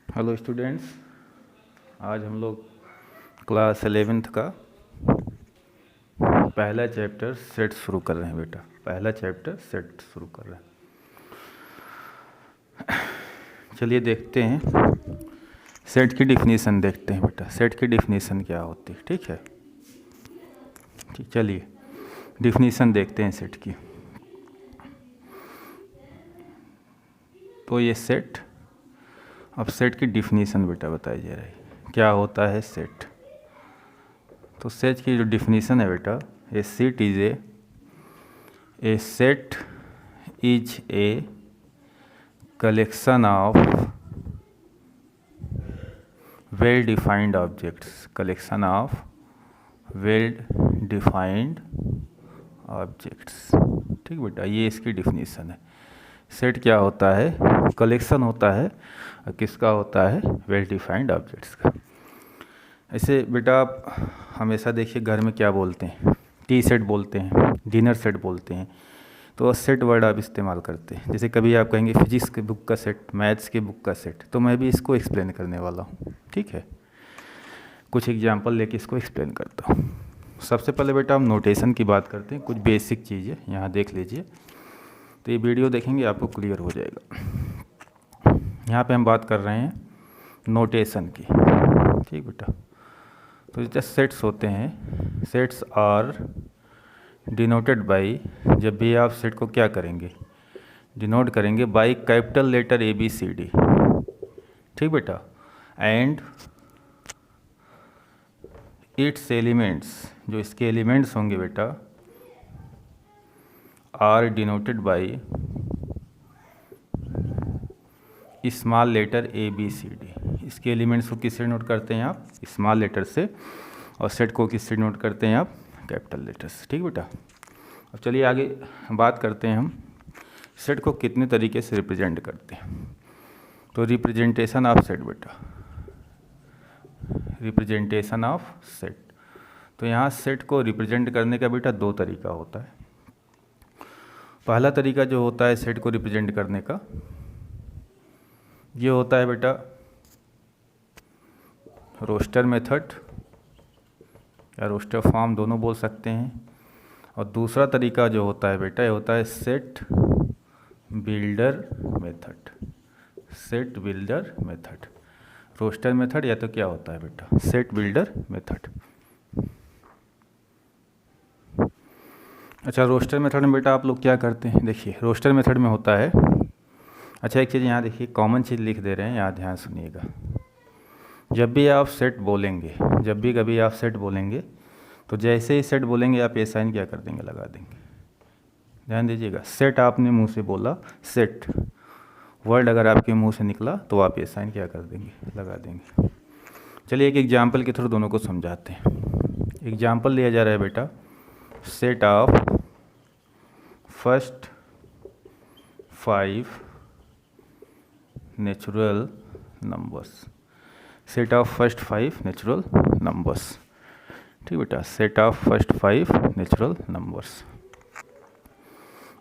Hello students, आज हम लोग क्लास 11th का पहला चैप्टर सेट शुरू कर रहे हैं बेटा। पहला चैप्टर सेट शुरू कर रहे हैं। चलिए देखते हैं, सेट की डिफिनीसन देखते हैं बेटा। सेट की डिफिनीसन क्या होती है, ठीक है। ठीक, चलिए डिफिनीसन देखते हैं सेट की। तो ये सेट, अब सेट की डिफिनीसन बेटा बताई जा रही है, क्या होता है सेट। तो सेट की जो डिफिनीसन है बेटा, a set is a set is a collection of well defined objects. Collection of well defined objects, ठीक बेटा, ये इसकी डिफिनीसन है। सेट क्या होता है? कलेक्शन होता है, किसका होता है? वेल डिफाइंड ऑब्जेक्ट्स का। ऐसे बेटा आप हमेशा देखिए घर में क्या बोलते हैं, टी सेट बोलते हैं, डिनर सेट बोलते हैं, तो सेट वर्ड आप इस्तेमाल करते हैं। जैसे कभी आप कहेंगे फिजिक्स के बुक का सेट, मैथ्स के बुक का सेट, तो मैं भी इसको एक्सप्लेन करने वाला हूँ, ठीक है। कुछ एग्जाम्पल लेके इसको एक्सप्लेन करता हूँ। सबसे पहले बेटा हम नोटेशन की बात करते हैं, कुछ बेसिक चीज़ें यहाँ देख लीजिए, तो ये वीडियो देखेंगे आपको क्लियर हो जाएगा। यहाँ पे हम बात कर रहे हैं नोटेशन की, ठीक बेटा। तो जैसे सेट्स होते हैं, सेट्स आर डिनोटेड बाई, जब भी आप सेट को क्या करेंगे, डिनोट करेंगे by capital letter A B C D, ठीक बेटा। एंड इट्स एलिमेंट्स, जो इसके एलिमेंट्स होंगे बेटा, are denoted by small letter A B C D. इसके एलिमेंट्स को किससे नोट करते हैं आप? स्मॉल लेटर से, और सेट को किससे नोट करते हैं आप? कैपिटल लेटर से, ठीक बेटा। अब चलिए आगे बात करते हैं हम सेट को कितने तरीके से रिप्रेजेंट करते हैं। तो रिप्रेजेंटेशन ऑफ सेट बेटा, रिप्रेजेंटेशन ऑफ सेट। तो यहाँ सेट को रिप्रेजेंट करने का बेटा दो तरीका होता है। पहला तरीका जो होता है सेट को रिप्रेजेंट करने का, ये होता है बेटा रोस्टर मेथड या रोस्टर फॉर्म, दोनों बोल सकते हैं। और दूसरा तरीका जो होता है बेटा, ये होता है set builder method. Set builder method, roster method या तो क्या होता है बेटा, सेट बिल्डर मेथड। अच्छा, रोस्टर मेथड में बेटा आप लोग क्या करते हैं, देखिए रोस्टर मेथड में होता है, अच्छा एक चीज़ यहाँ देखिए, कॉमन चीज़ लिख दे रहे हैं, यहाँ ध्यान सुनिएगा। जब भी आप सेट बोलेंगे, जब भी कभी आप सेट बोलेंगे, तो जैसे ही सेट बोलेंगे आप ये साइन क्या कर देंगे, लगा देंगे। ध्यान दीजिएगा, सेट आपने मुंह से बोला, सेट वर्ड अगर आपके मुंह से निकला तो आप ये साइन क्या कर देंगे, लगा देंगे। चलिए एक एग्जाम्पल के थ्रू दोनों को समझाते हैं। एग्जाम्पल लिया जा रहा है बेटा, set of first 5 natural numbers. Set of first 5 natural numbers, ठीक बेटा, set of first 5 natural numbers.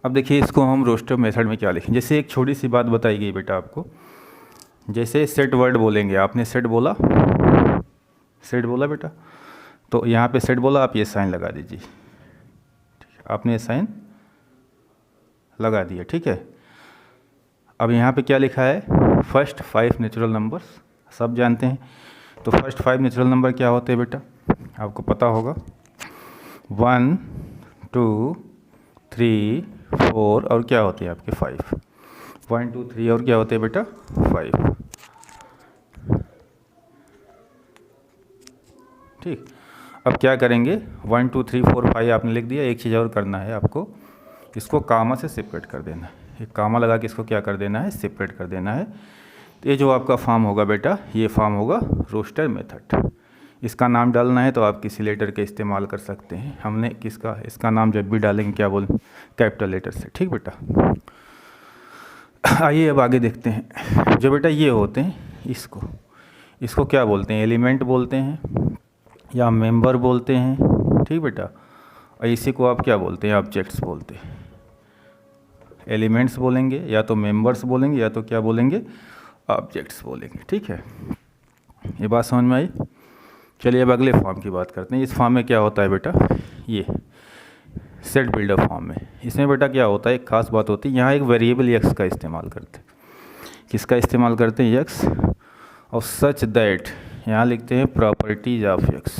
अब देखिए इसको हम रोस्टर मेथड में क्या लिखें। जैसे एक छोटी सी बात बताई गई बेटा आपको, जैसे सेट वर्ड बोलेंगे, आपने सेट बोला, सेट बोला बेटा, तो यहाँ पे सेट बोला, आप ये साइन लगा दीजिए, ठीक है, आपने ये साइन लगा दिया, ठीक है। अब यहाँ पे क्या लिखा है, फर्स्ट 5 नेचुरल नंबर्स, सब जानते हैं। तो फर्स्ट 5 नेचुरल नंबर क्या होते हैं बेटा, आपको पता होगा, 1 2 3 4 और क्या होते हैं आपके 5, 1 2 3 और क्या होते हैं बेटा 5, ठीक। अब क्या करेंगे, 1 2 3 4 5 आपने लिख दिया। एक चीज़ और करना है आपको, इसको कामा से सेपरेट कर देना है। एक कामा लगा के इसको क्या कर देना है, सेपरेट कर देना है। तो ये जो आपका फॉर्म होगा बेटा, ये फॉर्म होगा रोस्टर मेथड। इसका नाम डालना है तो आप किसी लेटर का इस्तेमाल कर सकते हैं। हमने किसका, इसका नाम जब भी डालेंगे क्या बोल, कैपिटल लेटर से, ठीक बेटा। आइए अब आगे देखते हैं। जो बेटा ये होते हैं, इसको क्या बोलते हैं, एलिमेंट बोलते हैं या मेंबर बोलते हैं, ठीक बेटा। और इसी को आप क्या बोलते हैं, ऑब्जेक्ट्स बोलते हैं। एलिमेंट्स बोलेंगे या तो मेंबर्स बोलेंगे या तो क्या बोलेंगे, ऑब्जेक्ट्स बोलेंगे। ठीक है, ये बात समझ में आई। चलिए अब अगले फॉर्म की बात करते हैं। इस फॉर्म में क्या होता है बेटा, ये सेट बिल्डर फॉर्म में, इसमें बेटा क्या होता है, एक खास बात होती है, यहाँ एक वेरिएबल एक्स का इस्तेमाल करते हैं। किसका इस्तेमाल करते हैं, एक्स, और सच दैट यहाँ लिखते हैं प्रॉपर्टीज ऑफ एक्स,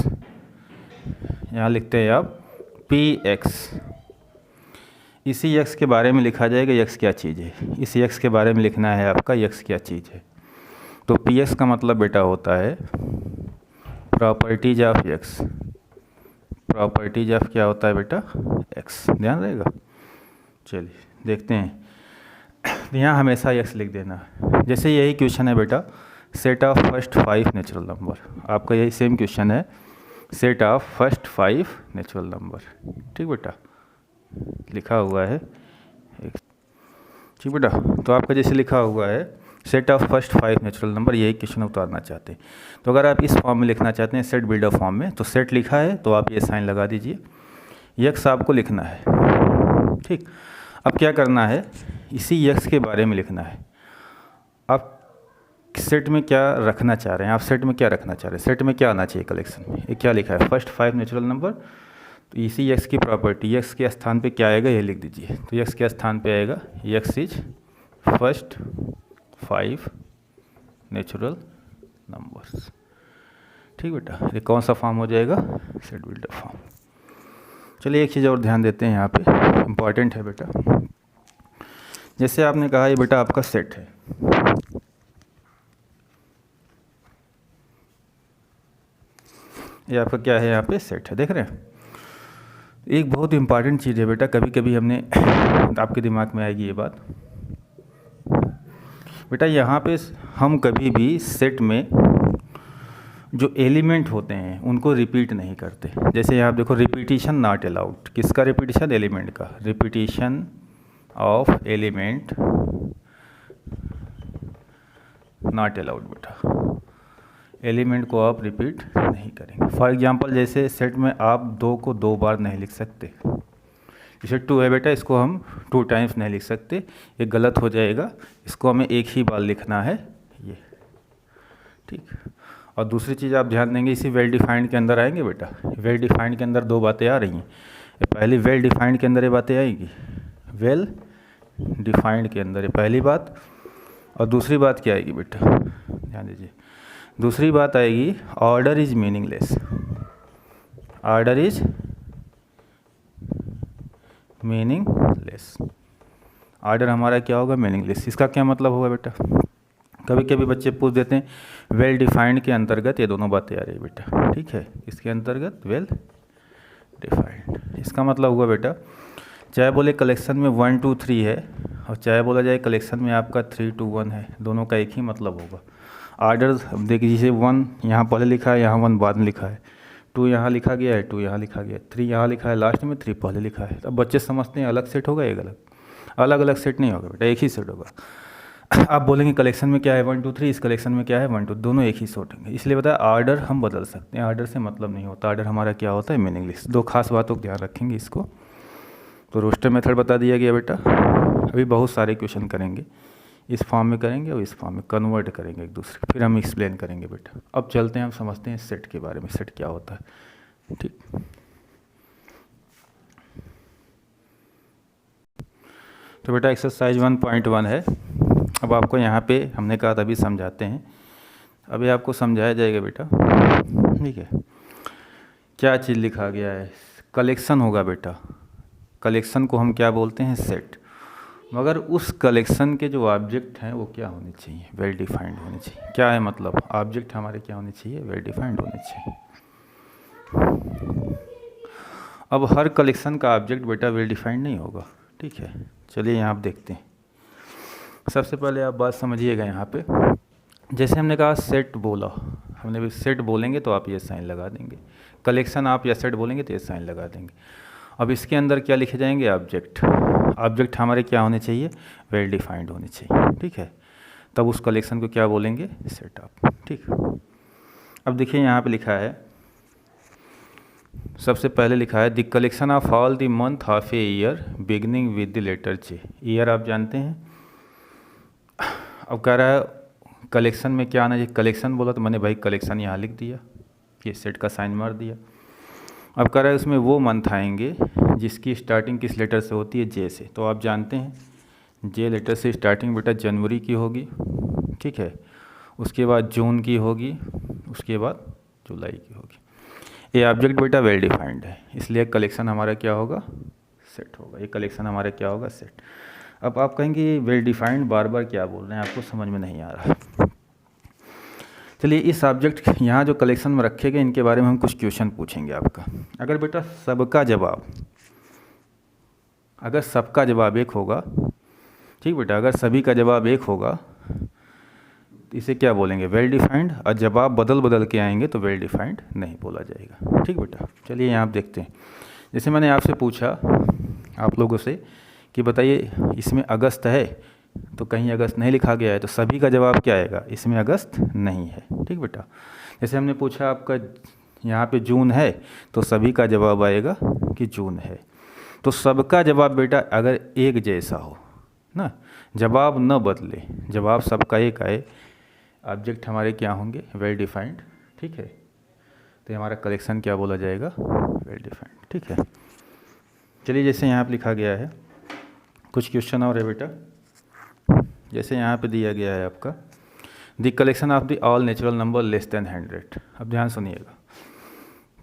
यहाँ लिखते हैं आप पी एक्स। इसी एक्स के बारे में लिखा जाएगा एक्स क्या चीज़ है, इसी एक्स के बारे में लिखना है आपका एक्स क्या चीज़ है। तो पी एक्स का मतलब बेटा होता है properties of x, properties of क्या होता है बेटा, एक्स, ध्यान रहेगा। चलिए देखते हैं, यहाँ हमेशा एक्स लिख देना। जैसे यही क्वेश्चन है बेटा, set of first 5 natural number, आपका यही सेम क्वेश्चन है, set of first 5 natural number. ठीक बेटा, लिखा हुआ है ठीक बेटा, तो आपका जैसे लिखा हुआ है set of first 5 natural number, यही क्वेश्चन उतारना चाहते हैं। तो अगर आप इस फॉर्म में लिखना चाहते हैं सेट बिल्डर फॉर्म में, तो सेट लिखा है तो आप ये साइन लगा दीजिए, यक्स आपको लिखना है। ठीक, अब क्या करना है, इसी यक्स के बारे में लिखना है। आप सेट में क्या रखना चाह रहे हैं, आप सेट में क्या रखना चाह रहे हैं, सेट में क्या आना चाहिए कलेक्शन में, ये क्या लिखा है, फर्स्ट 5 नेचुरल नंबर। तो इसी यक्स की प्रॉपर्टी, यक्स के स्थान पे क्या आएगा ये लिख दीजिए। तो यक्स के स्थान पे आएगा x is first 5 natural numbers. ठीक बेटा, ये कौन सा फॉर्म हो जाएगा, सेट बिल्डर फॉर्म। चलिए एक चीज़ और ध्यान देते हैं, यहाँ पे इम्पॉर्टेंट है बेटा। जैसे आपने कहा ये बेटा आपका सेट है, ये आपका क्या है, यहाँ पे सेट है, देख रहे हैं। एक बहुत इंपॉर्टेंट चीज़ है बेटा, कभी कभी हमने आपके दिमाग में आएगी ये बात बेटा, यहाँ पे हम कभी भी सेट में जो एलिमेंट होते हैं उनको रिपीट नहीं करते। जैसे यहाँ देखो, रिपीटिशन नॉट अलाउड, किसका रिपीटिशन, एलिमेंट का, repetition of element not allowed बेटा, एलिमेंट को आप रिपीट नहीं करेंगे। फॉर एग्जांपल जैसे सेट में आप 2 को 2 बार नहीं लिख सकते, जैसे 2 है बेटा, इसको हम 2 टाइम्स नहीं लिख सकते, ये गलत हो जाएगा, इसको हमें एक ही बार लिखना है ये। ठीक, और दूसरी चीज़ आप ध्यान देंगे, इसी वेल डिफाइंड के अंदर आएंगे बेटा, वेल डिफाइंड के अंदर 2 बातें आ रही हैं। पहली वेल डिफाइंड के अंदर ये बातें आएंगी, वेल डिफाइंड के अंदर ये पहली बात, और दूसरी बात क्या आएगी बेटा, ध्यान दीजिए, दूसरी बात आएगी order is meaningless, order is meaningless, order हमारा क्या होगा, मीनिंगलेस। इसका क्या मतलब होगा बेटा, कभी कभी बच्चे पूछ देते हैं वेल डिफाइंड के अंतर्गत ये दोनों बातें आ रही है बेटा। ठीक है, इसके अंतर्गत वेल डिफाइंड, इसका मतलब हुआ बेटा, चाहे बोले कलेक्शन में 1 2 3 है, और चाहे बोला जाए कलेक्शन में आपका 3 2 1 है, दोनों का एक ही मतलब होगा। ऑर्डर देखिए, जैसे 1 यहाँ पहले लिखा है, यहाँ 1 बाद में लिखा है, 2 यहाँ लिखा गया है, 2 यहाँ लिखा गया है, 3 यहाँ लिखा है लास्ट में, 3 पहले लिखा है। अब बच्चे समझते हैं अलग सेट होगा, एक अलग अलग सेट नहीं होगा बेटा, एक ही सेट होगा। आप बोलेंगे कलेक्शन में क्या है 1 2 3, इस कलेक्शन में क्या है 1 2, दोनों एक ही सेट होंगे। इसलिए बताया ऑर्डर हम बदल सकते हैं, ऑर्डर से मतलब नहीं होता, ऑर्डर हमारा क्या होता है, मीनिंगलेस। 2 खास बातों को ध्यान रखेंगे इसको। तो रोस्टर मेथड बता दिया गया बेटा, अभी बहुत सारे क्वेश्चन करेंगे, इस फॉर्म में करेंगे और इस फॉर्म में कन्वर्ट करेंगे एक दूसरे, फिर हम एक्सप्लेन करेंगे बेटा। अब चलते हैं, हम समझते हैं सेट के बारे में, सेट क्या होता है। ठीक, तो बेटा एक्सरसाइज 1.1 है। अब आपको यहाँ पे हमने कहा था अभी समझाते हैं, अभी आपको समझाया जाएगा बेटा। ठीक है, क्या चीज़ लिखा गया है, कलेक्शन होगा बेटा, कलेक्शन को हम क्या बोलते हैं, सेट। मगर उस कलेक्शन के जो ऑब्जेक्ट हैं वो क्या होने चाहिए, वेल डिफाइंड होने चाहिए। क्या है मतलब, ऑब्जेक्ट हमारे क्या होने चाहिए, वेल डिफाइंड होने चाहिए। अब हर कलेक्शन का ऑब्जेक्ट बेटा वेल डिफाइंड नहीं होगा। ठीक है, चलिए यहाँ आप देखते हैं। सबसे पहले आप बात समझिएगा यहाँ पे, जैसे हमने कहा सेट बोला, हमने भी सेट बोलेंगे तो आप ये साइन लगा देंगे, कलेक्शन आप या सेट बोलेंगे तो ये साइन लगा देंगे। अब इसके अंदर क्या लिखे जाएंगे, ऑब्जेक्ट, ऑब्जेक्ट हमारे क्या होने चाहिए, वेल डिफाइंड होने चाहिए। ठीक है, तब उस कलेक्शन को क्या बोलेंगे, सेट ऑफ। ठीक, अब देखिए यहाँ पे लिखा है, सबसे पहले लिखा है the collection of all the month of a year beginning with the letter J. Year आप जानते हैं। अब कह रहा है कलेक्शन में क्या आना चाहिए, कलेक्शन बोला तो मैंने भाई कलेक्शन यहाँ लिख दिया, ये सेट का साइन मार दिया। अब कह रहा है उसमें वो मंथ आएंगे जिसकी स्टार्टिंग किस लेटर से होती है, जे से। तो आप जानते हैं जे लेटर से स्टार्टिंग बेटा जनवरी की होगी, ठीक है, उसके बाद जून की होगी, उसके बाद जुलाई की होगी। ये ऑब्जेक्ट बेटा वेल डिफाइंड है, इसलिए कलेक्शन हमारा क्या होगा, सेट होगा। ये कलेक्शन हमारा क्या होगा, सेट। अब आप कहेंगे वेल डिफाइंड बार बार क्या बोल रहे हैं, आपको समझ में नहीं आ रहा। चलिए इस ऑब्जेक्ट यहाँ जो कलेक्शन में रखे गए इनके बारे में हम कुछ क्वेश्चन पूछेंगे आपका। अगर बेटा सबका जवाब एक होगा, ठीक बेटा, अगर सभी का जवाब एक होगा तो इसे क्या बोलेंगे, वेल डिफाइंड। और जवाब बदल बदल के आएंगे तो वेल डिफाइंड नहीं बोला जाएगा, ठीक बेटा। चलिए यहाँ आप देखते हैं, जैसे मैंने आपसे पूछा आप लोगों से कि बताइए इसमें अगस्त है, तो कहीं अगस्त नहीं लिखा गया है, तो सभी का जवाब क्या आएगा, इसमें अगस्त नहीं है, ठीक बेटा। जैसे हमने पूछा आपका यहाँ पे जून है, तो सभी का जवाब आएगा कि जून है। तो सबका जवाब बेटा अगर एक जैसा हो ना, जवाब न बदले, जवाब सबका एक आए, ऑब्जेक्ट हमारे क्या होंगे, वेल डिफाइंड, ठीक है। तो हमारा कलेक्शन क्या बोला जाएगा, वेल डिफाइंड, ठीक है। चलिए जैसे यहाँ पे लिखा गया है, कुछ क्वेश्चन और है बेटा। जैसे यहाँ पे दिया गया है आपका the collection of the all natural number less than 100। अब ध्यान सुनिएगा,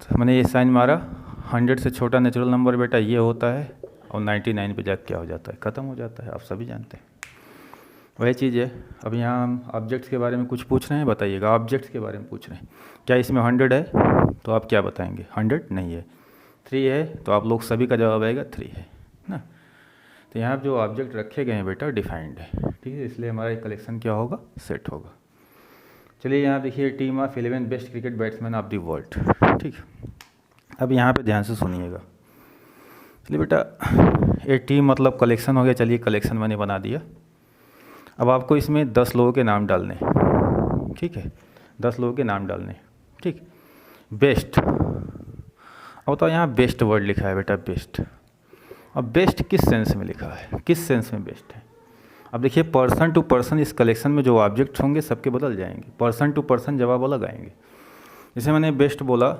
तो मैंने ये साइन मारा, 100 से छोटा नेचुरल नंबर बेटा ये होता है, और 99 पे जाकर क्या हो जाता है, ख़त्म हो जाता है, आप सभी जानते हैं। वही चीज़ है। अब यहाँ हम ऑब्जेक्ट्स के बारे में कुछ पूछ रहे हैं, बताइएगा ऑब्जेक्ट्स के बारे में पूछ रहे हैं। क्या इसमें 100 है, तो आप क्या बताएंगे, 100 नहीं है। 3 है, तो आप लोग सभी का जवाब आएगा 3 है ना। तो यहाँ जो ऑब्जेक्ट रखे गए हैं बेटा डिफाइंड है, ठीक है, इसलिए हमारा कलेक्शन क्या होगा, सेट होगा। चलिए यहाँ देखिए team of 11 best cricket batsman of the world, ठीक। अब यहाँ पे ध्यान से सुनिएगा। चलिए बेटा ये टीम मतलब कलेक्शन हो गया, चलिए कलेक्शन मैंने बना दिया। अब आपको इसमें 10 लोगों के नाम डालने, ठीक है, 10 लोगों के नाम डालने, ठीक। बेस्ट, अब तो यहाँ बेस्ट वर्ड लिखा है बेटा, बेस्ट। अब बेस्ट किस सेंस में लिखा है, किस सेंस में बेस्ट है। अब देखिए पर्सन टू पर्सन इस कलेक्शन में जो ऑब्जेक्ट्स होंगे सबके बदल जाएंगे, पर्सन टू पर्सन जवाब अलग आएंगे। जैसे मैंने बेस्ट बोला,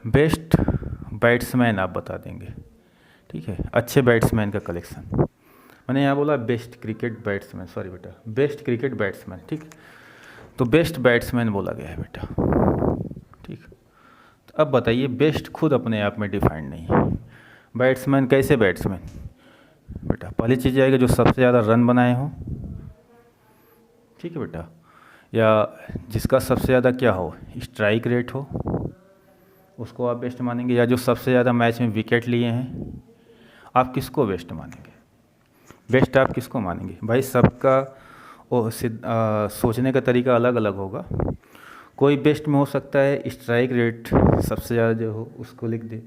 बेस्ट बैट्समैन आप बता देंगे, ठीक है, अच्छे बैट्समैन का कलेक्शन। मैंने यहाँ बोला बेस्ट क्रिकेट बैट्समैन, सॉरी बेटा बेस्ट क्रिकेट बैट्समैन, ठीक, तो बेस्ट बैट्समैन बोला गया है बेटा, ठीक। तो अब बताइए बेस्ट खुद अपने आप में डिफाइंड नहीं है, बैट्समैन कैसे बैट्समैन बेटा, पहली चीज़ आएगा जो सबसे ज़्यादा रन बनाए हों, ठीक है बेटा, या जिसका सबसे ज़्यादा क्या हो, स्ट्राइक रेट हो, उसको आप बेस्ट मानेंगे। या जो सबसे ज़्यादा मैच में विकेट लिए हैं, आप किसको बेस्ट मानेंगे, बेस्ट आप किसको मानेंगे। भाई सबका सोचने का तरीका अलग अलग होगा। कोई बेस्ट में हो सकता है स्ट्राइक रेट सबसे ज़्यादा जो हो उसको लिख दे,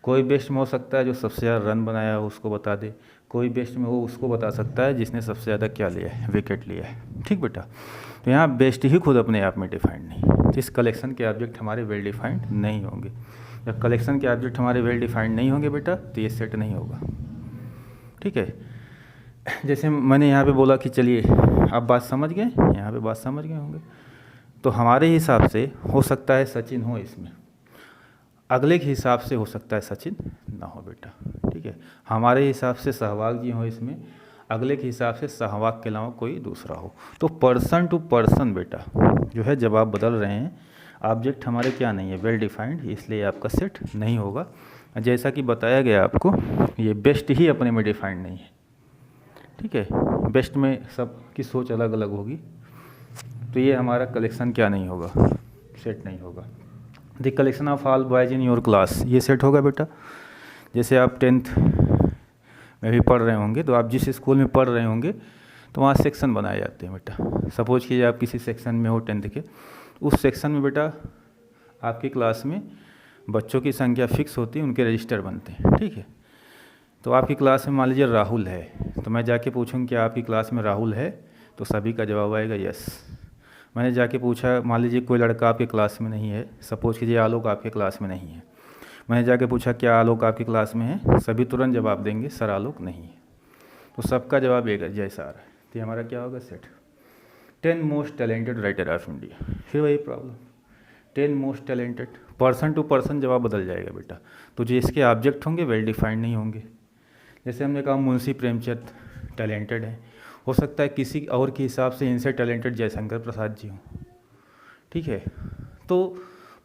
कोई बेस्ट में हो सकता है जो सबसे ज़्यादा रन बनाया हो उसको बता दे, कोई बेस्ट में हो उसको बता सकता है जिसने सबसे ज़्यादा क्या लिया है, विकेट लिया है, ठीक बेटा। तो यहाँ बेस्ट ही खुद अपने आप में डिफाइंड नहीं, तो इस कलेक्शन के ऑब्जेक्ट हमारे वेल डिफाइंड नहीं होंगे। जब कलेक्शन के ऑब्जेक्ट हमारे वेल डिफाइंड नहीं होंगे बेटा तो ये सेट नहीं होगा, ठीक है। जैसे मैंने यहाँ पे बोला कि चलिए आप बात समझ गए, यहाँ पे बात समझ गए होंगे। तो हमारे हिसाब से हो सकता है सचिन हो इसमें, अगले के हिसाब से हो सकता है सचिन ना हो बेटा, ठीक है। हमारे हिसाब से सहवाग जी हो इसमें, अगले के हिसाब से सहवाग के अलावा कोई दूसरा हो। तो पर्सन टू पर्सन बेटा जो है जवाब बदल रहे हैं, ऑब्जेक्ट हमारे क्या नहीं है, वेल डिफाइंड, इसलिए आपका सेट नहीं होगा। जैसा कि बताया गया आपको, ये बेस्ट ही अपने में डिफाइंड नहीं है, ठीक है, बेस्ट में सबकी सोच अलग अलग होगी, तो ये हमारा कलेक्शन क्या नहीं होगा, सेट नहीं होगा। The collection of all boys in your class, ये सेट होगा बेटा। जैसे आप 10th में भी पढ़ रहे होंगे, तो आप जिस स्कूल में पढ़ रहे होंगे तो वहाँ सेक्शन बनाए जाते हैं बेटा। सपोज कीजिए आप किसी सेक्शन में हो 10th के, उस सेक्शन में बेटा आपकी क्लास में बच्चों की संख्या फिक्स होती है, उनके रजिस्टर बनते हैं, ठीक है। तो आपकी क्लास में मान लीजिए राहुल है, तो मैं जाके पूछूँ कि आपकी क्लास में राहुल है, तो सभी का जवाब आएगा यस। मैंने जाके पूछा, मान लीजिए कोई लड़का आपके क्लास में नहीं है, सपोज कीजिए आलोक आपके क्लास में नहीं है, मैंने जाके पूछा क्या आलोक आपकी क्लास में है, सभी तुरंत जवाब देंगे सर आलोक नहीं है, तो सबका जवाब एक जैसा आ रहा है, तो हमारा क्या होगा, set. 10 most talented writer of India, फिर वही problem, 10 most talented, person to person जवाब बदल जाएगा बेटा। तो जो इसके ऑब्जेक्ट होंगे वेल डिफाइंड नहीं होंगे। जैसे हमने कहा मुंशी प्रेमचंद टैलेंटेड है, हो सकता है किसी और के हिसाब से इनसे टैलेंटेड जयशंकर प्रसाद जी हों, ठीक है। तो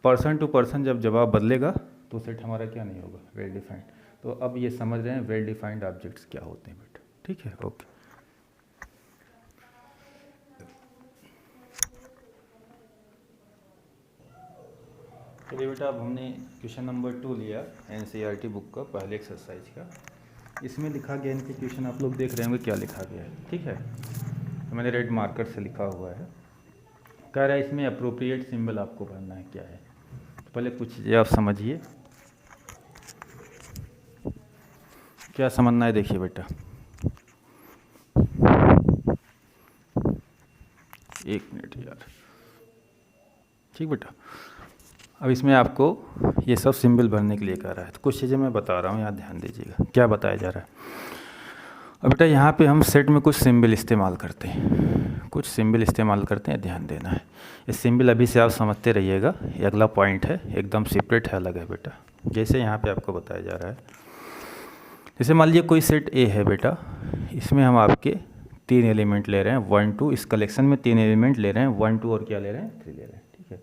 पर्सन टू पर्सन जब जवाब बदलेगा तो सेट हमारा क्या नहीं होगा, वेल डिफाइंड। तो अब ये समझ रहे हैं वेल डिफाइंड ऑब्जेक्ट्स क्या होते हैं बेटा, ठीक है, ओके। चलिए बेटा, अब हमने क्वेश्चन नंबर 2 लिया एनसीईआरटी बुक का, पहले एक्सरसाइज का। इसमें लिखा गया, इनके क्वेश्चन आप लोग देख रहे होंगे क्या लिखा गया है, ठीक है। तो मैंने रेड मार्कर से लिखा हुआ है। कह रहा है इसमें अप्रोप्रिएट सिंबल आपको भरना है, क्या है। तो पहले कुछ चीज़ें आप समझिए, क्या समझना है, देखिए बेटा। एक मिनट यार, ठीक बेटा। अब इसमें आपको ये सब सिंबल भरने के लिए कह रहा है, तो कुछ चीज़ें मैं बता रहा हूँ, यहाँ ध्यान दीजिएगा क्या बताया जा रहा है। अब बेटा यहाँ पे हम सेट में कुछ सिंबल इस्तेमाल करते हैं, कुछ सिंबल इस्तेमाल करते हैं, ध्यान देना है। ये सिंबल अभी से आप समझते रहिएगा, ये अगला पॉइंट है, एकदम सेपरेट है, अलग है बेटा। जैसे यहाँ पे आपको बताया जा रहा है, जैसे मान लीजिए कोई सेट ए है बेटा, इसमें हम आपके 3 एलिमेंट ले रहे हैं, 1 2, इस कलेक्शन में 3 एलिमेंट ले रहे हैं, 1 2 और क्या ले रहे हैं, 3 ले रहे हैं, ठीक है।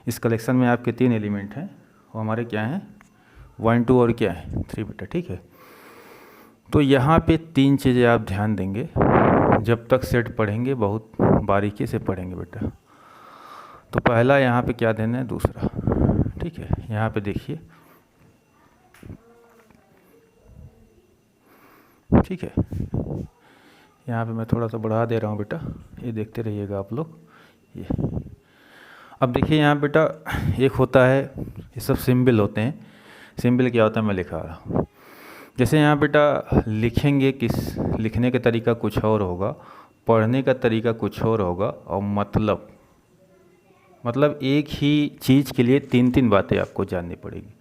इस कलेक्शन में आपके 3 एलिमेंट हैं, वो हमारे क्या हैं, 1 2 और क्या है, 3 बेटा, ठीक है। तो यहाँ पे 3 चीज़ें आप ध्यान देंगे, जब तक सेट पढ़ेंगे बहुत बारीकी से पढ़ेंगे बेटा। तो पहला यहाँ पे क्या देना है, दूसरा, ठीक है। यहाँ पे देखिए, ठीक है। यहाँ पे मैं थोड़ा सा बढ़ा दे रहा हूँ बेटा, ये देखते रहिएगा आप लोग। ये अब देखिए यहाँ बेटा, एक होता है, ये सब सिंबल होते हैं। सिंबल क्या होता है मैं लिखा रहा हूँ। जैसे यहाँ बेटा लिखेंगे, लिखने का तरीका कुछ और होगा, पढ़ने का तरीका कुछ और होगा, और मतलब एक ही चीज़ के लिए 3 बातें आपको जाननी पड़ेगी।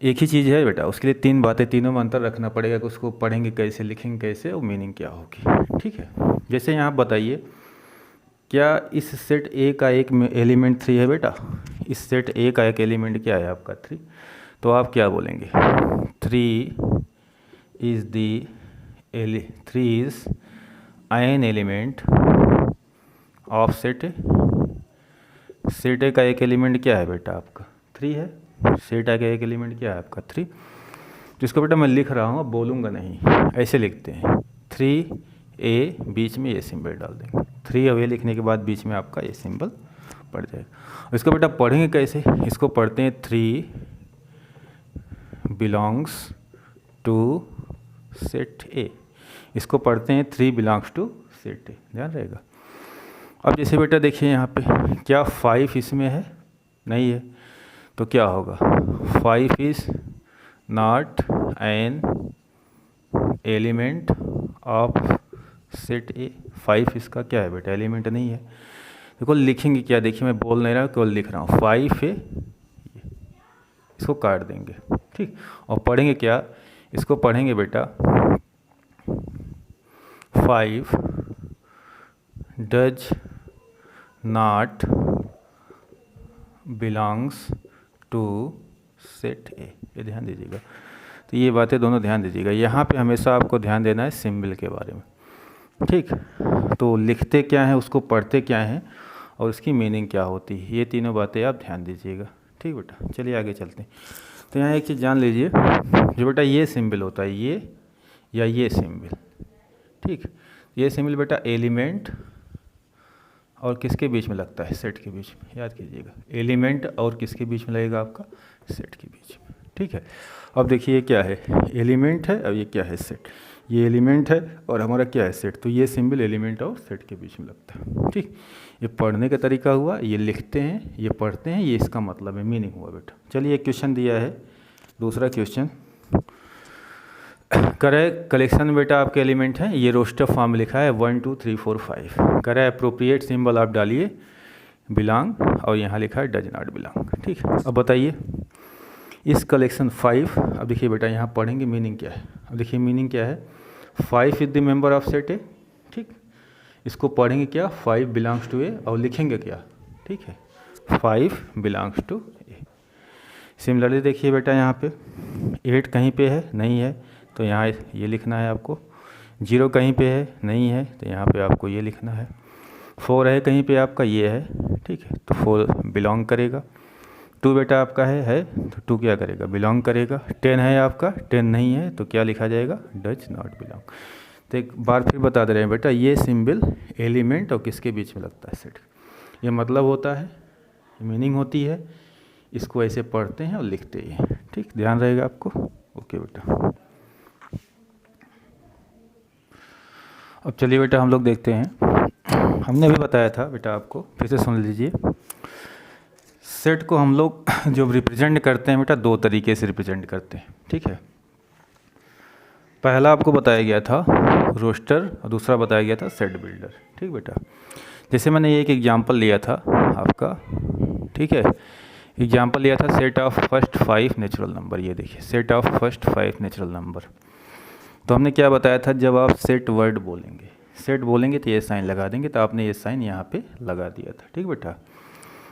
एक ही चीज़ है बेटा, उसके लिए 3 बातें, तीनों में अंतर रखना पड़ेगा कि उसको पढ़ेंगे कैसे, लिखेंगे कैसे, और मीनिंग क्या होगी, ठीक है। जैसे यहाँ बताइए, क्या इस सेट ए का एक एलिमेंट 3 है बेटा, इस सेट ए का एक एलिमेंट क्या है आपका, 3। तो आप क्या बोलेंगे, 3 is an element of set A. Set ए का एक एलिमेंट क्या है बेटा आपका, 3 है। सेट ए का एक एलिमेंट क्या है आपका, 3। जिसको बेटा मैं लिख रहा हूँ, अब बोलूँगा नहीं, ऐसे लिखते हैं, 3A, बीच में ये सिंबल डाल देंगे। 3 अवे लिखने के बाद बीच में आपका ये सिंबल पड़ जाएगा। इसको बेटा पढ़ेंगे कैसे, इसको पढ़ते हैं 3 बिलोंग्स टू सेट ए। इसको पढ़ते हैं 3 बिलोंग्स टू सेट ए, ध्यान रहेगा। अब जैसे बेटा देखिए यहाँ पे, क्या 5 इसमें है, नहीं है, तो क्या होगा, 5 is not an element of set ए। 5 इसका क्या है बेटा, एलिमेंट नहीं है। देखो लिखेंगे क्या, देखिए मैं बोल नहीं रहा, केवल लिख रहा हूँ, 5 है, इसको काट देंगे, ठीक। और पढ़ेंगे क्या, इसको पढ़ेंगे बेटा 5 does not belongs to set A, ये ध्यान दीजिएगा। तो ये बातें दोनों ध्यान दीजिएगा। यहाँ पे हमेशा आपको ध्यान देना है सिंबल के बारे में, ठीक। तो लिखते क्या हैं, उसको पढ़ते क्या हैं, और उसकी मीनिंग क्या होती है, ये तीनों बातें आप ध्यान दीजिएगा, ठीक बेटा। चलिए आगे चलते हैं। तो यहाँ एक चीज़ जान लीजिए, जो बेटा ये सिंबल होता है, ये या ये सिंबल, ठीक। ये सिंबल बेटा एलिमेंट और किसके बीच में लगता है, सेट के बीच में, याद कीजिएगा। एलिमेंट और किसके बीच में लगेगा आपका, सेट के बीच में, ठीक है। अब देखिए ये क्या है, एलिमेंट है, और ये क्या है, सेट। ये एलिमेंट है और हमारा क्या है, सेट। तो ये सिंबल एलिमेंट और सेट के बीच में लगता है, ठीक। ये पढ़ने का तरीका हुआ, ये लिखते हैं, ये पढ़ते हैं, ये इसका मतलब है, मीनिंग हुआ बेटा। चलिए एक क्वेश्चन दिया है, दूसरा क्वेश्चन करे, कलेक्शन बेटा आपके एलिमेंट हैं, ये रोस्टर फॉर्म लिखा है 1 2 3 4 5। करे अप्रोप्रिएट सिंबल आप डालिए बिलोंग, और यहाँ लिखा है डज नॉट बिलोंग, ठीक। अब बताइए इस कलेक्शन 5, अब देखिए बेटा यहाँ पढ़ेंगे मीनिंग क्या है। अब देखिए मीनिंग क्या है, 5 is the member of set ए, ठीक। इसको पढ़ेंगे क्या, 5 बिलोंग्स टू ए, और लिखेंगे क्या, ठीक है, 5 बिलोंग्स टू ए। सिमिलरली देखिए बेटा यहाँ पे 8 कहीं पे है, नहीं है, तो यहाँ ये लिखना है आपको। 0 कहीं पे है, नहीं है, तो यहाँ पे आपको ये लिखना है। 4 है कहीं पे आपका, ये है, ठीक है, तो 4 बिलोंग करेगा। 2 बेटा आपका है तो 2 क्या करेगा, बिलोंग करेगा। 10 है आपका, 10 नहीं है, तो क्या लिखा जाएगा, डज नॉट बिलोंग। तो एक बार फिर बता दे रहे हैं बेटा, ये सिंबल एलिमेंट और किसके बीच में लगता है, सेट। ये मतलब होता है, मीनिंग होती है, इसको ऐसे पढ़ते हैं और लिखते हैं, ठीक, ध्यान रहेगा आपको। ओके बेटा, अब चलिए बेटा हम लोग देखते हैं। हमने भी बताया था बेटा आपको, फिर से सुन लीजिए। सेट को हम लोग जो रिप्रेजेंट करते हैं बेटा, 2 तरीके से रिप्रेजेंट करते हैं, ठीक है। पहला आपको बताया गया था रोस्टर और दूसरा बताया गया था सेट बिल्डर, ठीक बेटा। जैसे मैंने ये एक एग्जांपल लिया था आपका, ठीक है, एग्जांपल लिया था set of first 5 natural number. ये देखिए set of first 5 natural number. तो हमने क्या बताया था, जब आप सेट वर्ड बोलेंगे, सेट बोलेंगे तो ये साइन लगा देंगे, तो आपने ये साइन यहाँ पे लगा दिया था, ठीक बेटा।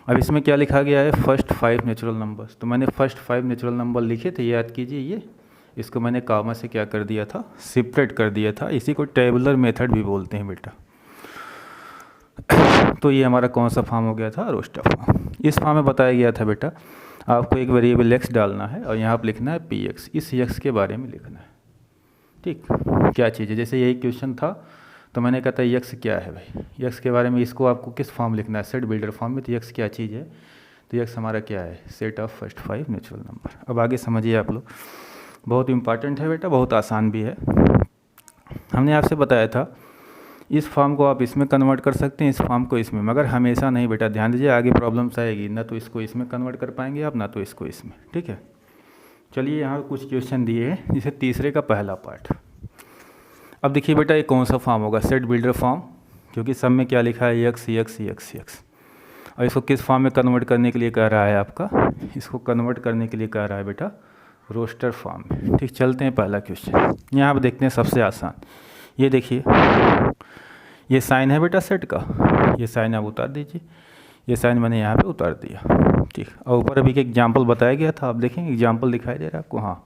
अब इसमें क्या लिखा गया है, फर्स्ट 5 नेचुरल नंबर्स। तो मैंने फर्स्ट 5 नेचुरल नंबर लिखे थे, याद कीजिए, ये इसको मैंने कामा से क्या कर दिया था, सेपरेट कर दिया था। इसी को टेबुलर मेथड भी बोलते हैं बेटा। तो ये हमारा कौन सा फॉर्म हो गया था, रोस्टर फॉर्म। इस फॉर्म में बताया गया था बेटा, आपको एक वेरिएबल एक्स डालना है और यहाँ पर लिखना है पी एक्स। इस एक्स के बारे में लिखना है, ठीक, क्या चीज़ है। जैसे यही क्वेश्चन था तो मैंने कहा था यक्स क्या है भाई, यक्स के बारे में इसको आपको किस फॉर्म लिखना है, सेट बिल्डर फॉर्म में। तो यक्स क्या चीज़ है, तो यक्स हमारा क्या है, set of first 5 natural number. अब आगे समझिए आप लोग, बहुत इंपॉर्टेंट है बेटा, बहुत आसान भी है। हमने आपसे बताया था इस फॉर्म को आप इसमें कन्वर्ट कर सकते हैं, इस फॉर्म को इसमें, मगर हमेशा नहीं बेटा, ध्यान दीजिए, आगे प्रॉब्लम्स आएगी, ना तो इसको इसमें कन्वर्ट कर पाएंगे आप, ना तो इसको इसमें, ठीक है। चलिए यहाँ कुछ क्वेश्चन दिए हैं, जैसे तीसरे का पहला पार्ट। अब देखिए बेटा ये कौन सा फॉर्म होगा, सेट बिल्डर फॉर्म, क्योंकि सब में क्या लिखा है, यक्स यक्स यक्स यक्स। और इसको किस फॉर्म में कन्वर्ट करने के लिए कह रहा है आपका, इसको कन्वर्ट करने के लिए कह रहा है बेटा रोस्टर फॉर्म में, ठीक। चलते हैं पहला क्वेश्चन, यहाँ पर देखते हैं सबसे आसान। ये देखिए ये साइन है बेटा सेट का, ये साइन आप उतार दीजिए, ये साइन मैंने यहाँ पे उतार दिया, ठीक। और ऊपर अभी एक एग्जाम्पल बताया गया था, आप देखेंगे एग्जाम्पल दिखाई दे रहा है आपको। हाँ,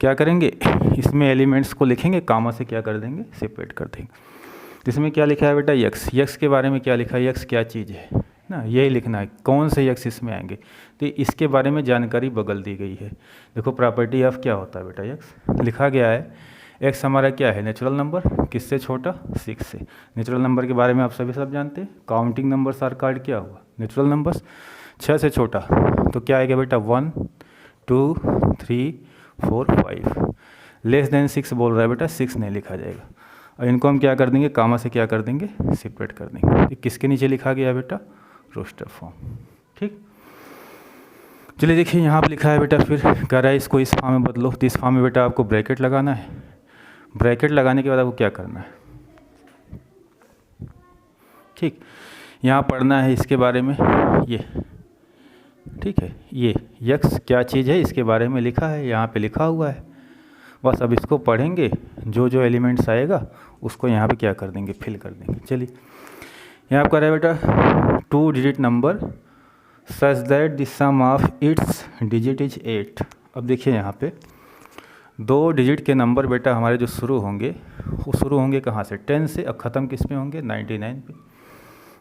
क्या करेंगे, इसमें एलिमेंट्स को लिखेंगे, कामा से क्या कर देंगे, सेपरेट कर देंगे। इसमें क्या लिखा है बेटा, यक्स। यक्स के बारे में क्या लिखा है, यक्स क्या चीज़ है ना, यही लिखना है, कौन से यक्स इसमें आएंगे, तो इसके बारे में जानकारी बगल दी गई है। देखो प्रॉपर्टी ऑफ क्या होता है बेटा, यक्स लिखा गया है। एक्स हमारा क्या है, नेचुरल नंबर, किससे छोटा, 6 से। नेचुरल नंबर के बारे में आप सभी सब जानते हैं, काउंटिंग नंबर्स आर कार्ड क्या हुआ, नेचुरल नंबर्स, 6 से छोटा, तो क्या आएगा बेटा 1 2 3 4 5। लेस देन 6 बोल रहा है बेटा, 6 नहीं लिखा जाएगा। और इनको हम क्या कर देंगे, कामा से क्या कर देंगे, सेपरेट कर देंगे। तो किसके नीचे लिखा गया है बेटा, रोस्टर फॉर्म, ठीक। चलिए देखिए यहाँ पर लिखा है बेटा, फिर कह रहा है इसको इस फॉर्म में बदलो। तो इस फॉर्म में बेटा आपको ब्रैकेट लगाना है, ब्रैकेट लगाने के बाद आपको क्या करना है, ठीक, यहाँ पढ़ना है इसके बारे में, ये ठीक है, ये यक्स क्या चीज़ है इसके बारे में लिखा है, यहाँ पे लिखा हुआ है। बस अब इसको पढ़ेंगे, जो जो एलिमेंट्स आएगा उसको यहाँ पे क्या कर देंगे, फिल कर देंगे। चलिए यहाँ पर है बेटा 2 digit number such that the sum of its digit is 8। अब देखिए यहाँ पे 2 डिजिट के नंबर बेटा हमारे जो शुरू होंगे, वो शुरू होंगे कहाँ से, 10 से, और ख़त्म किस पे होंगे, 99 पे।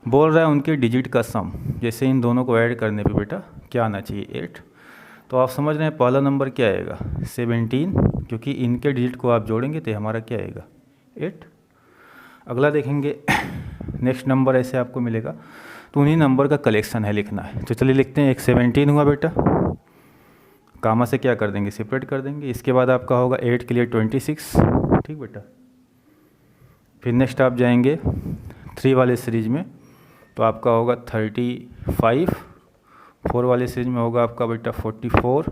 बोल रहा है उनके डिजिट का सम, जैसे इन दोनों को ऐड करने पे बेटा क्या आना चाहिए, 8। तो आप समझ रहे हैं पहला नंबर क्या आएगा, 17, क्योंकि इनके डिजिट को आप जोड़ेंगे तो हमारा क्या आएगा, 8। अगला देखेंगे नेक्स्ट नंबर ऐसे आपको मिलेगा, तो उन्हीं नंबर का कलेक्शन है लिखना है। तो चलिए लिखते हैं, एक 17 हुआ बेटा, कामा से क्या कर देंगे, सेपरेट कर देंगे। इसके बाद आपका होगा 8 के लिए 26, ठीक बेटा। फिर नेक्स्ट आप जाएंगे 3 वाले सीरीज में, तो आपका होगा 35, 4 वाले सीरीज में होगा आपका बेटा 44,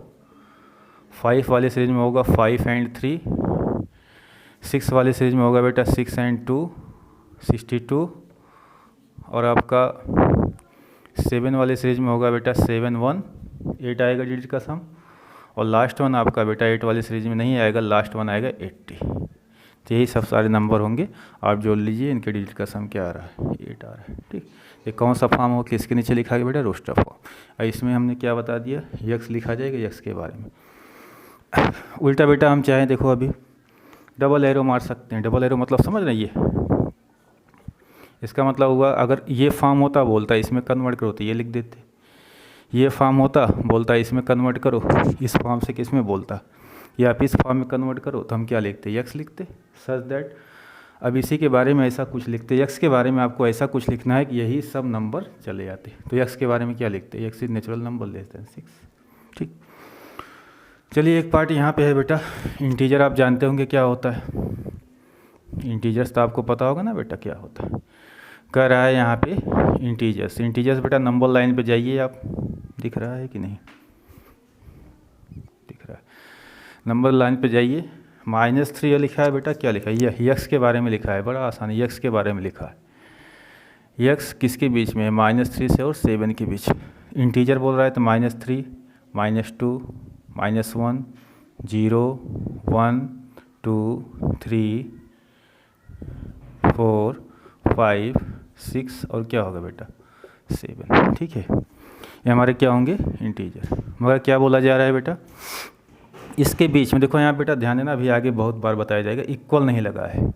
5 वाले सीरीज में होगा 5 and 3, 6 वाले सीरीज में होगा बेटा 6 and 2 62, और आपका 7 वाले सीरीज में होगा बेटा 7 1 8 आएगा डिजिट का सम, और लास्ट वन आपका बेटा 8 वाले सीरीज में नहीं आएगा, लास्ट वन आएगा 80। तो यही सब सारे नंबर होंगे, आप जोड़ लीजिए, इनके डिजिट का सम क्या आ रहा है, 8 आ रहा है। ठीक, ये कौन सा फॉर्म हो, किसके नीचे लिखा गया बेटा, रोस्टर फॉर्म। और इसमें हमने क्या बता दिया, यक्स लिखा जाएगा, यक्स के बारे में। उल्टा बेटा हम चाहें, देखो अभी डबल एरो मार सकते हैं। डबल एरो मतलब समझ रहे हैं, इसका मतलब हुआ अगर ये फॉर्म होता बोलता इसमें कन्वर्ट करो तो ये लिख देते, ये फॉर्म होता बोलता इसमें कन्वर्ट करो, इस फॉर्म से किस में बोलता, या आप इस फॉर्म में कन्वर्ट करो तो हम क्या लिखते, यक्स लिखते, सच दैट। अब इसी के बारे में ऐसा कुछ लिखते, यक्स के बारे में आपको ऐसा कुछ लिखना है कि यही सब नंबर चले जाते। तो यक्स के बारे में क्या लिखते, x is natural number less than 6। ठीक, चलिए एक पार्ट यहाँ पे है बेटा, इंटीजर आप जानते होंगे क्या होता है, इंटीजर्स तो आपको पता होगा ना बेटा क्या होता है। कह रहा है यहाँ पे इंटीजर्स, इंटीजर्स बेटा नंबर लाइन पे जाइए आप, दिख रहा है कि नहीं, दिख रहा है, नंबर लाइन पे जाइए, -3 लिखा है बेटा, क्या लिखा है, ये यक्स के बारे में लिखा है, बड़ा आसान है, यक्स के बारे में लिखा है। यक्स किसके बीच में है, -3 से और 7 के बीच। इंटीजर बोल रहा है तो -3, -2, -1, 0, 1, 2, 3, 4, 5, 6 और क्या होगा बेटा 7। ठीक है, ये हमारे क्या होंगे, इंटीजर। मगर क्या बोला जा रहा है बेटा, इसके बीच में देखो यहाँ बेटा ध्यान देना, अभी आगे बहुत बार बताया जाएगा, इक्वल नहीं लगा है।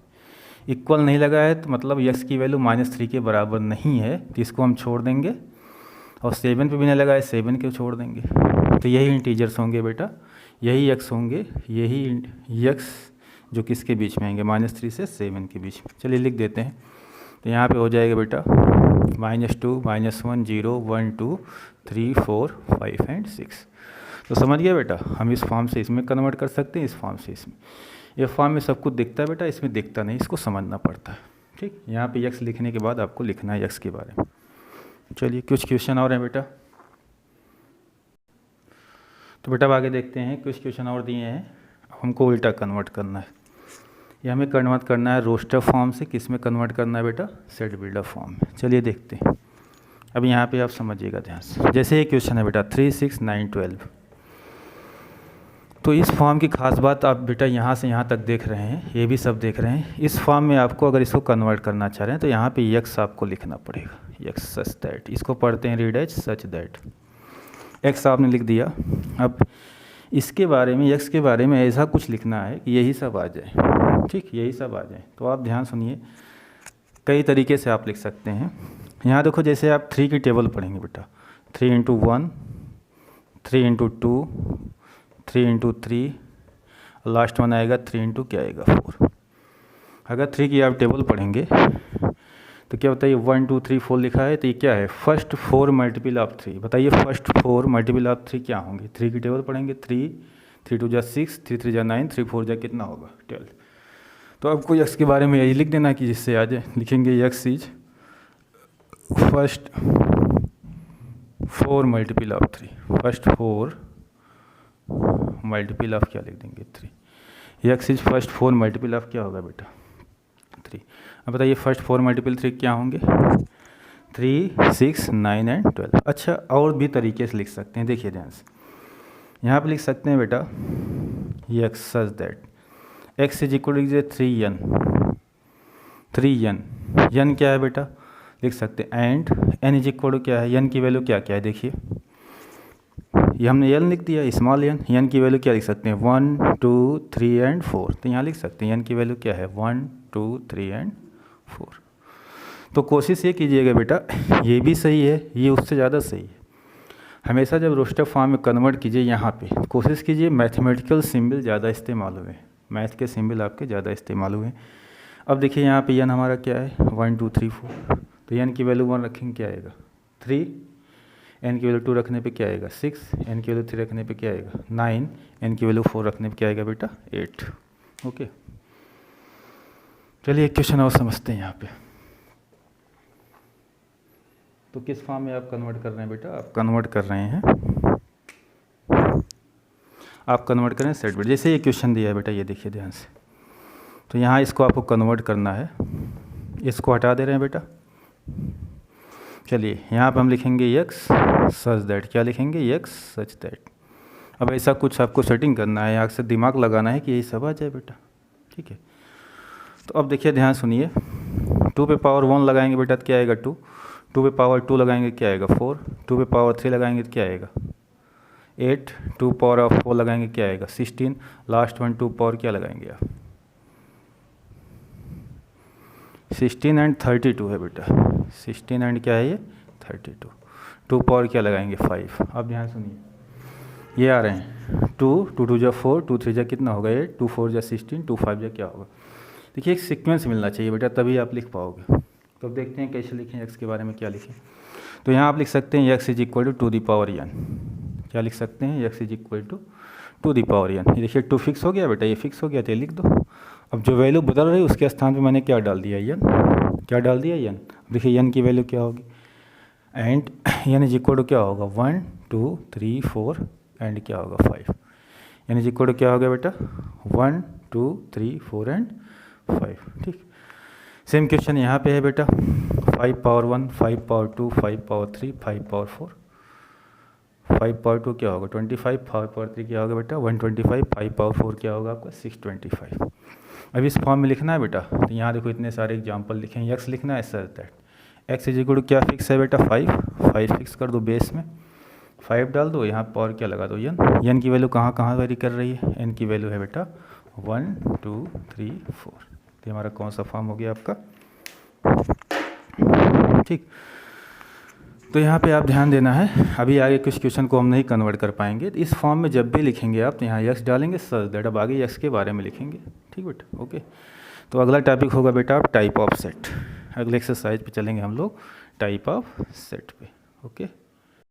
इक्वल नहीं लगा है तो मतलब यक्स की वैल्यू -3 के बराबर नहीं है, तो इसको हम छोड़ देंगे, और 7 पे भी नहीं लगा है, 7 के छोड़ देंगे। तो यही इंटीजर्स होंगे बेटा, यही यक्स होंगे, यही यक्स जो किसके बीच में आएंगे, -3 से 7 के बीच में। चलिए लिख देते हैं, तो यहाँ पे हो जाएगा बेटा -2, -1, 0, 1, 2, 3, 4, 5 एंड 6। तो समझ गया बेटा, हम इस फॉर्म से इसमें कन्वर्ट कर सकते हैं, इस फॉर्म से इसमें। ये फॉर्म में सब कुछ दिखता है बेटा, इसमें दिखता नहीं, इसको समझना पड़ता है। ठीक, यहाँ पे यक्स लिखने के बाद आपको लिखना है यक्स के बारे में। चलिए कुछ क्वेश्चन और हैं बेटा, तो बेटा आगे देखते हैं, कुछ क्वेश्चन और दिए हैं, हमको उल्टा कन्वर्ट करना है। ये हमें कन्वर्ट करना है रोस्टर फॉर्म से, किस में कन्वर्ट करना है बेटा, सेट बिल्डर फॉर्म में। चलिए देखते हैं, अब यहाँ पे आप समझिएगा ध्यान से। जैसे ये क्वेश्चन है बेटा 3, 6, 9, 12, तो इस फॉर्म की खास बात आप बेटा यहाँ से यहाँ तक देख रहे हैं, ये भी सब देख रहे हैं। इस फॉर्म में आपको अगर इसको कन्वर्ट करना चाह रहे हैं तो यहाँ पे यक्स आपको लिखना पड़ेगा, यक्स सच दैट, इसको पढ़ते हैं read as such that, x आपने लिख दिया। अब इसके बारे में, यक्स के बारे में ऐसा कुछ लिखना है कि यही सब आ जाए। ठीक, यही सब आ जाए। तो आप ध्यान सुनिए, कई तरीके से आप लिख सकते हैं। यहाँ देखो, जैसे आप 3 की टेबल पढ़ेंगे बेटा, 3 × 1, 3 × 2, 3 × 3, लास्ट वन आएगा 3 × क्या आएगा 4। अगर 3 की आप टेबल पढ़ेंगे तो क्या बताइए, 1, 2, 3, 4 लिखा है, तो ये क्या है, फर्स्ट 4 मल्टीपल ऑफ 3। बताइए फर्स्ट 4 मल्टीपल ऑफ 3 क्या होंगे, 3 की टेबल पढ़ेंगे, 3, 3 2 जा 6, 3 3 जा 9, 3 4 जा कितना होगा 12। तो आपको यक्स के बारे में यही लिख देना कि जिससे आ जाए, लिखेंगे x is first 4 multiple of 3, first 4 multiple of क्या लिख देंगे 3। X is first 4 multiple of क्या होगा बेटा 3। अब बताइए फर्स्ट 4 मल्टीपल 3 क्या होंगे, 3, 6, 9 एंड 12। अच्छा, और भी तरीके से लिख सकते हैं, देखिए ध्यान से, यहाँ पे लिख सकते हैं बेटा x such that x is equal to 3n, 3n, n क्या है बेटा, लिख सकते हैं and n is equal to क्या है, n की वैल्यू क्या क्या है, देखिए ये हमने n लिख दिया, स्मॉल n की वैल्यू क्या लिख सकते हैं, 1, 2, 3 एंड 4। तो यहाँ लिख सकते हैं n की वैल्यू क्या है, 1, 2, 3 एंड 4। तो कोशिश ये कीजिएगा बेटा, ये भी सही है, ये उससे ज़्यादा सही है। हमेशा जब रोस्टर फॉर्म में कन्वर्ट कीजिए, यहाँ पे कोशिश कीजिए मैथमेटिकल सिंबल ज़्यादा इस्तेमाल हुए, मैथ के सिंबल आपके ज़्यादा इस्तेमाल हुए। अब देखिए यहाँ पे n हमारा क्या है, 1, 2, 3, 4। तो n की वैल्यू 1 रखेंगे क्या आएगा 3, n की वैल्यू 2 रखने पे क्या आएगा 6, n की वैल्यू 3 रखने पे क्या आएगा 9, n की वैल्यू 4 रखने पे क्या आएगा बेटा 8। ओके, चलिए एक क्वेश्चन और समझते हैं यहाँ पे। तो किस फॉर्म में आप कन्वर्ट कर रहे हैं बेटा, आप कन्वर्ट कर रहे हैं, आप कन्वर्ट करें सेट बिट। जैसे ये क्वेश्चन दिया है बेटा, ये देखिए ध्यान से, तो यहाँ इसको आपको कन्वर्ट करना है, इसको हटा दे रहे हैं बेटा। चलिए यहाँ पे हम लिखेंगे यक्स सच दैट, क्या लिखेंगे यक्स सच दैट। अब ऐसा कुछ आपको सेटिंग करना है, यहाँ से दिमाग लगाना है कि यही सब आ जाए बेटा। ठीक है, तो अब देखिए ध्यान सुनिए, 2 पे पावर 1 लगाएंगे बेटा तो क्या आएगा 2, 2 पे पावर 2 लगाएंगे क्या आएगा 4, 2 पे पावर 3 लगाएंगे तो क्या आएगा 8, 2 पावर ऑफ 4 लगाएंगे क्या आएगा 16, लास्ट वन 2 पावर क्या लगाएंगे आप 16 एंड 32 है बेटा, 16 एंड क्या है ये 32, 2 पावर क्या लगाएंगे 5। अब ध्यान सुनिए, ये आ रहे हैं 2, 2 2 जा 4, 2 3 जा कितना होगा 8, 2 4 जा 16, 2 5 जा क्या होगा। देखिए एक सीक्वेंस मिलना चाहिए बेटा, तभी आप लिख पाओगे। तो अब देखते हैं कैसे लिखें, एक्स के बारे में क्या लिखें। तो यहाँ आप लिख सकते हैं x is equal to the power n, क्या लिख सकते हैं x is equal to the power n. ये देखिए 2 फिक्स हो गया बेटा, ये फिक्स हो गया तो ये लिख दो। अब जो वैल्यू बदल रही है उसके स्थान पे मैंने क्या डाल दिया एन, क्या डाल दिया एन। देखिए एन की वैल्यू क्या होगी, and n is equal to क्या होगा 1 2 3 4 एंड क्या होगा 5। एन इज इक्वल टू क्या होगा बेटा 1 2 3 4 एंड 5। ठीक, सेम क्वेश्चन यहाँ पे है बेटा, 5 power 1, 5 power 2, 5 power 3, 5 power 4, 5 power 2 क्या होगा 25, 5 पावर 3 क्या होगा बेटा 125, 5 पावर 4 क्या होगा आपका 625। अब इस फॉर्म में लिखना है बेटा, तो यहाँ देखो इतने सारे एग्जाम्पल लिखे हैं। एक्स लिखना है sir that x is equal to क्या फिक्स है बेटा 5 फिक्स कर दो, बेस में 5 डाल दो, यहाँ पावर क्या लगा दो एन की वैल्यू कहाँ कहाँ वेरी कर रही है, एन की वैल्यू है बेटा 1 2 3 4। तो हमारा कौन सा फॉर्म हो गया आपका, ठीक। तो यहाँ पे आप ध्यान देना है, अभी आगे कुछ क्वेश्चन को हम नहीं कन्वर्ट कर पाएंगे, तो इस फॉर्म में जब भी लिखेंगे आप तो यहाँ एक्स डालेंगे सच दैट, अब आगे एक्स के बारे में लिखेंगे। ठीक बेटा, ओके। तो अगला टॉपिक होगा बेटा आप टाइप ऑफ सेट, अगले एक्सरसाइज पे चलेंगे हम लोग टाइप ऑफ सेट पे। ओके।